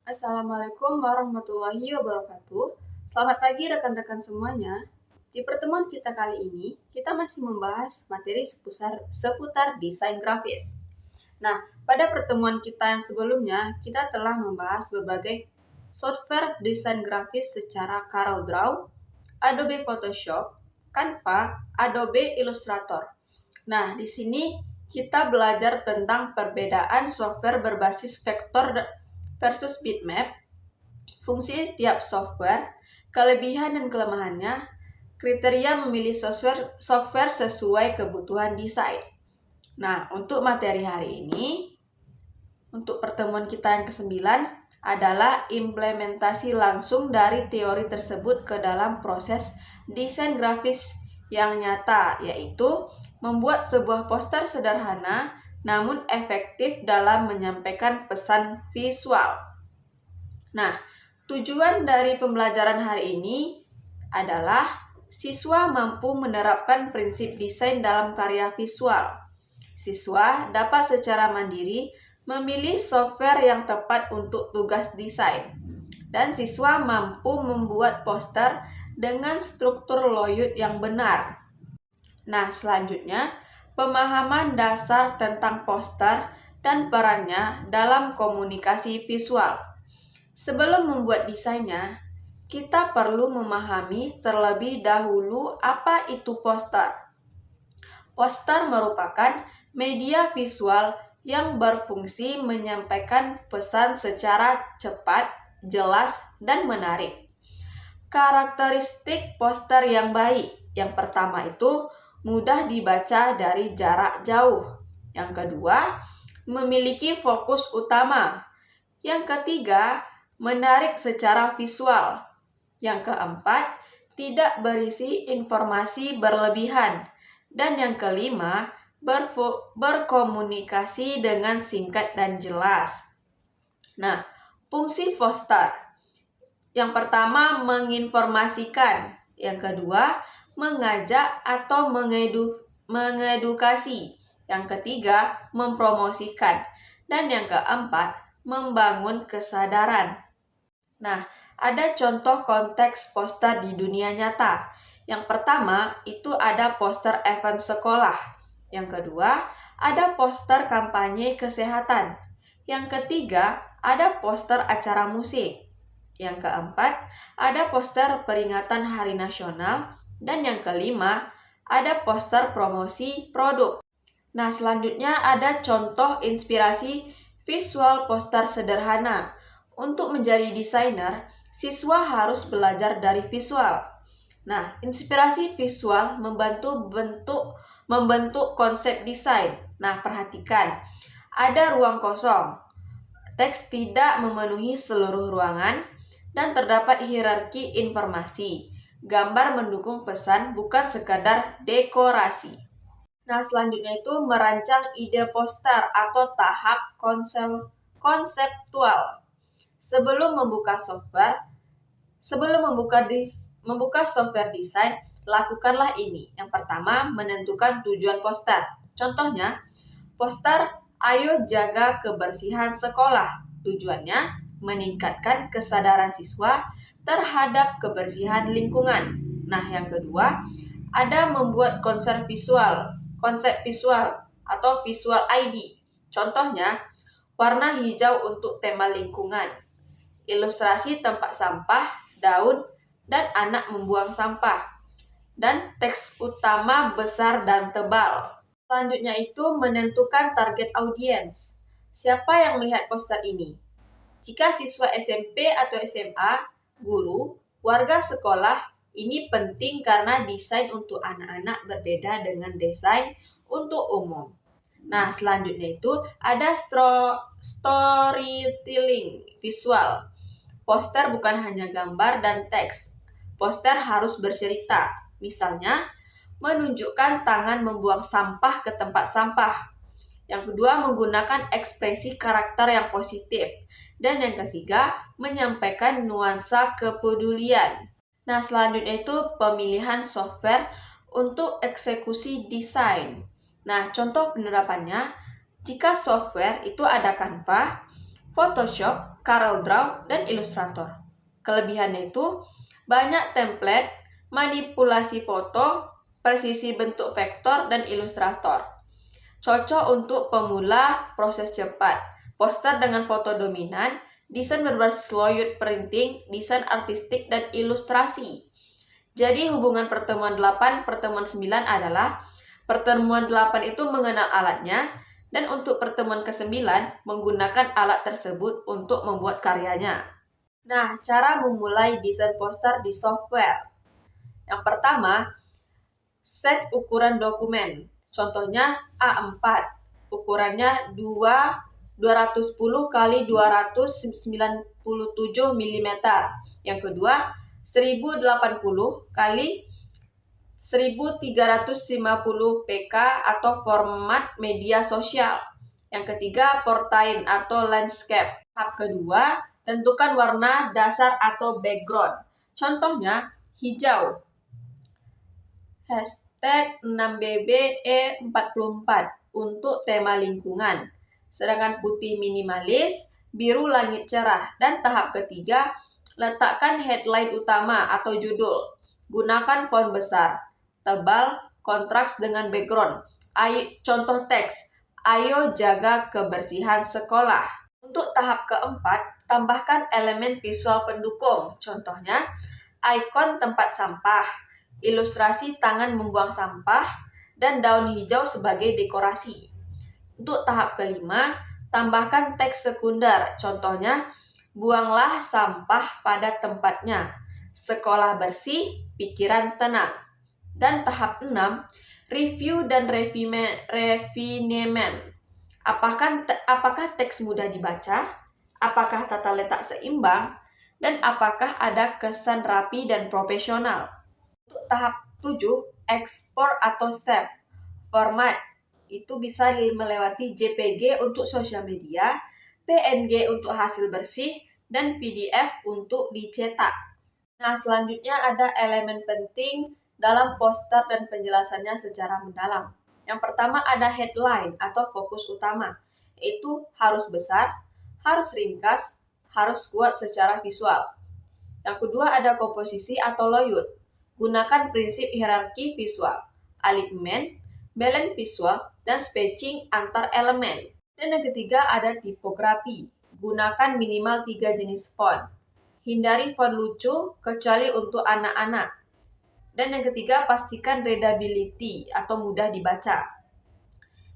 Assalamualaikum warahmatullahi wabarakatuh. Selamat pagi rekan-rekan semuanya. Di pertemuan kita kali ini, kita masih membahas materi seputar desain grafis. Nah, pada pertemuan kita yang sebelumnya, kita telah membahas berbagai software desain grafis secara CorelDRAW, Adobe Photoshop, Canva, Adobe Illustrator. Nah, di sini kita belajar tentang perbedaan software berbasis vektor versus bitmap, fungsi tiap software, kelebihan dan kelemahannya, kriteria memilih software sesuai kebutuhan desain. Nah, untuk materi hari ini, untuk pertemuan kita yang ke-9 adalah implementasi langsung dari teori tersebut ke dalam proses desain grafis yang nyata, yaitu membuat sebuah poster sederhana namun efektif dalam menyampaikan pesan visual. Nah, tujuan dari pembelajaran hari ini adalah siswa mampu menerapkan prinsip desain dalam karya visual. Siswa dapat secara mandiri memilih software yang tepat untuk tugas desain. Dan siswa mampu membuat poster dengan struktur layout yang benar. Nah, selanjutnya, pemahaman dasar tentang poster dan perannya dalam komunikasi visual. Sebelum membuat desainnya, kita perlu memahami terlebih dahulu apa itu poster. Poster merupakan media visual yang berfungsi menyampaikan pesan secara cepat, jelas, dan menarik. Karakteristik poster yang baik. Yang pertama itu mudah dibaca dari jarak jauh. Yang kedua, memiliki fokus utama. Yang ketiga, menarik secara visual. Yang keempat, tidak berisi informasi berlebihan. Dan yang kelima, berkomunikasi dengan singkat dan jelas. Nah, fungsi poster. Yang pertama, menginformasikan. Yang kedua, mengajak atau mengedukasi. Yang ketiga, mempromosikan. Dan yang keempat, membangun kesadaran. Nah, ada contoh konteks poster di dunia nyata. Yang pertama, itu ada poster event sekolah. Yang kedua, ada poster kampanye kesehatan. Yang ketiga, ada poster acara musik. Yang keempat, ada poster peringatan Hari Nasional. Dan yang kelima, ada poster promosi produk. Nah, selanjutnya ada contoh inspirasi visual poster sederhana. Untuk menjadi desainer, siswa harus belajar dari visual. Nah, inspirasi visual membentuk konsep desain. Nah, perhatikan, ada ruang kosong. Teks tidak memenuhi seluruh ruangan dan terdapat hierarki informasi. Gambar mendukung pesan, bukan sekadar dekorasi. Nah, selanjutnya itu merancang ide poster atau tahap konseptual. Sebelum membuka software desain, lakukanlah ini. Yang pertama, menentukan tujuan poster. Contohnya, poster "Ayo jaga kebersihan sekolah". Tujuannya meningkatkan kesadaran siswa terhadap kebersihan lingkungan. Nah, yang kedua, ada membuat konsep visual atau visual ID. Contohnya, warna hijau untuk tema lingkungan, ilustrasi tempat sampah, daun, dan anak membuang sampah, dan teks utama besar dan tebal. Selanjutnya itu menentukan target audiens. Siapa yang melihat poster ini? Jika siswa SMP atau SMA, guru, warga sekolah, ini penting karena desain untuk anak-anak berbeda dengan desain untuk umum. Nah, selanjutnya itu ada storytelling visual. Poster bukan hanya gambar dan teks. Poster harus bercerita. Misalnya, menunjukkan tangan membuang sampah ke tempat sampah. Yang kedua, menggunakan ekspresi karakter yang positif. Dan yang ketiga, menyampaikan nuansa kepedulian. Nah, selanjutnya itu pemilihan software untuk eksekusi desain. Nah, contoh penerapannya, jika software itu ada Canva, Photoshop, CorelDRAW, dan Illustrator. Kelebihannya itu banyak template, manipulasi foto, presisi bentuk vektor, dan ilustrator. Cocok untuk pemula, proses cepat, poster dengan foto dominan, desain berbasis layout printing, desain artistik, dan ilustrasi. Jadi hubungan pertemuan 8, pertemuan 9 adalah pertemuan 8 itu mengenal alatnya, dan untuk pertemuan ke-9 menggunakan alat tersebut untuk membuat karyanya. Nah, cara memulai desain poster di software. Yang pertama, set ukuran dokumen. Contohnya A4, ukurannya 210 x 297 mm. Yang kedua, 1080 x 1350 pk atau format media sosial. Yang ketiga, portrait atau landscape. Tahap kedua, tentukan warna dasar atau background. Contohnya, hijau. Hashtag 6BBE44 untuk tema lingkungan. Sedangkan putih minimalis, biru langit cerah. Dan tahap ketiga, letakkan headline utama atau judul. Gunakan font besar, tebal, kontras dengan background. Contoh teks, ayo jaga kebersihan sekolah. Untuk tahap keempat, tambahkan elemen visual pendukung. Contohnya, ikon tempat sampah, ilustrasi tangan membuang sampah, dan daun hijau sebagai dekorasi. Untuk tahap kelima, tambahkan teks sekunder. Contohnya, buanglah sampah pada tempatnya. Sekolah bersih, pikiran tenang. Dan tahap 6, review dan refinement. Apakah teks mudah dibaca? Apakah tata letak seimbang? Dan apakah ada kesan rapi dan profesional? Untuk tahap 7, ekspor atau save. Format itu bisa melewati JPG untuk sosial media, PNG untuk hasil bersih, dan PDF untuk dicetak. Nah, selanjutnya ada elemen penting dalam poster dan penjelasannya secara mendalam. Yang pertama ada headline atau fokus utama, yaitu harus besar, harus ringkas, harus kuat secara visual. Yang kedua ada komposisi atau layout. Gunakan prinsip hierarki visual, alignment, balance visual, dan spacing antar elemen. Dan yang ketiga ada tipografi. Gunakan minimal 3 jenis font. Hindari font lucu kecuali untuk anak-anak. Dan yang ketiga pastikan readability atau mudah dibaca.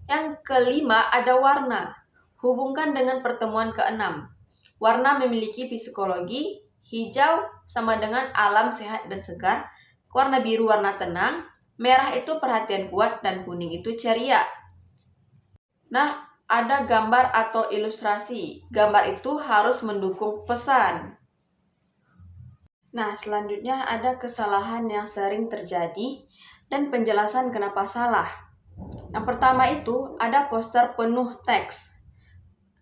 Yang kelima ada warna. Hubungkan dengan pertemuan ke-6. Warna memiliki psikologi. Hijau sama dengan alam sehat dan segar. Warna biru warna tenang. Merah itu perhatian kuat dan kuning itu ceria. Nah, ada gambar atau ilustrasi. Gambar itu harus mendukung pesan. Nah, selanjutnya ada kesalahan yang sering terjadi dan penjelasan kenapa salah. Yang pertama itu ada poster penuh teks.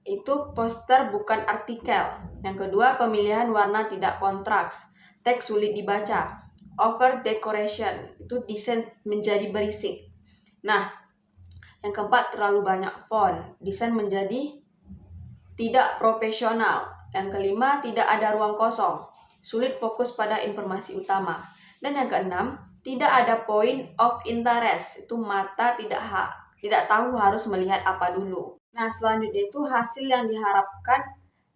Itu poster bukan artikel. Yang kedua, pemilihan warna tidak kontras. Teks sulit dibaca. Over decoration, itu desain menjadi berisik. Nah, yang keempat, terlalu banyak font. Desain menjadi tidak profesional. Yang kelima, tidak ada ruang kosong. Sulit fokus pada informasi utama. Dan yang keenam, tidak ada point of interest. Itu mata tidak tahu harus melihat apa dulu. Nah, selanjutnya itu hasil yang diharapkan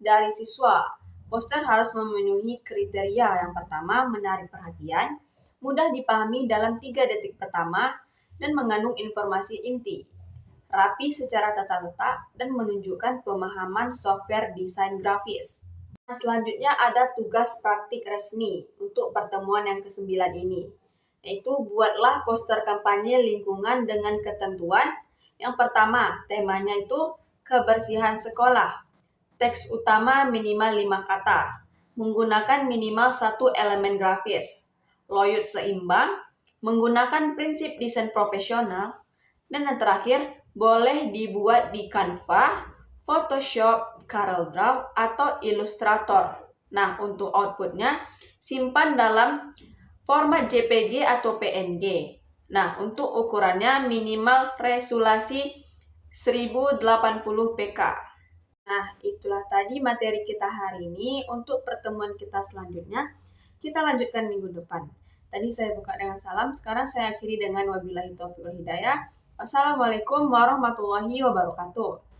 dari siswa. Poster harus memenuhi kriteria. Yang pertama, menarik perhatian, mudah dipahami dalam 3 detik pertama, dan mengandung informasi inti. Rapi secara tata letak, dan menunjukkan pemahaman software desain grafis. Nah, selanjutnya ada tugas praktik resmi untuk pertemuan yang ke-9 ini. Yaitu buatlah poster kampanye lingkungan dengan ketentuan. Yang pertama, temanya itu kebersihan sekolah. Teks utama minimal 5 kata. Menggunakan minimal 1 elemen grafis. Layout seimbang. Menggunakan prinsip desain profesional. Dan yang terakhir, boleh dibuat di Canva, Photoshop, CorelDRAW, atau Illustrator. Nah, untuk outputnya, simpan dalam format JPG atau PNG. Nah, untuk ukurannya minimal resolusi 1080 pk. Nah, itulah tadi materi kita hari ini. Untuk pertemuan kita selanjutnya, kita lanjutkan minggu depan. Tadi saya buka dengan salam, sekarang saya akhiri dengan wabillahi taufiq wal hidayah. Wassalamualaikum warahmatullahi wabarakatuh.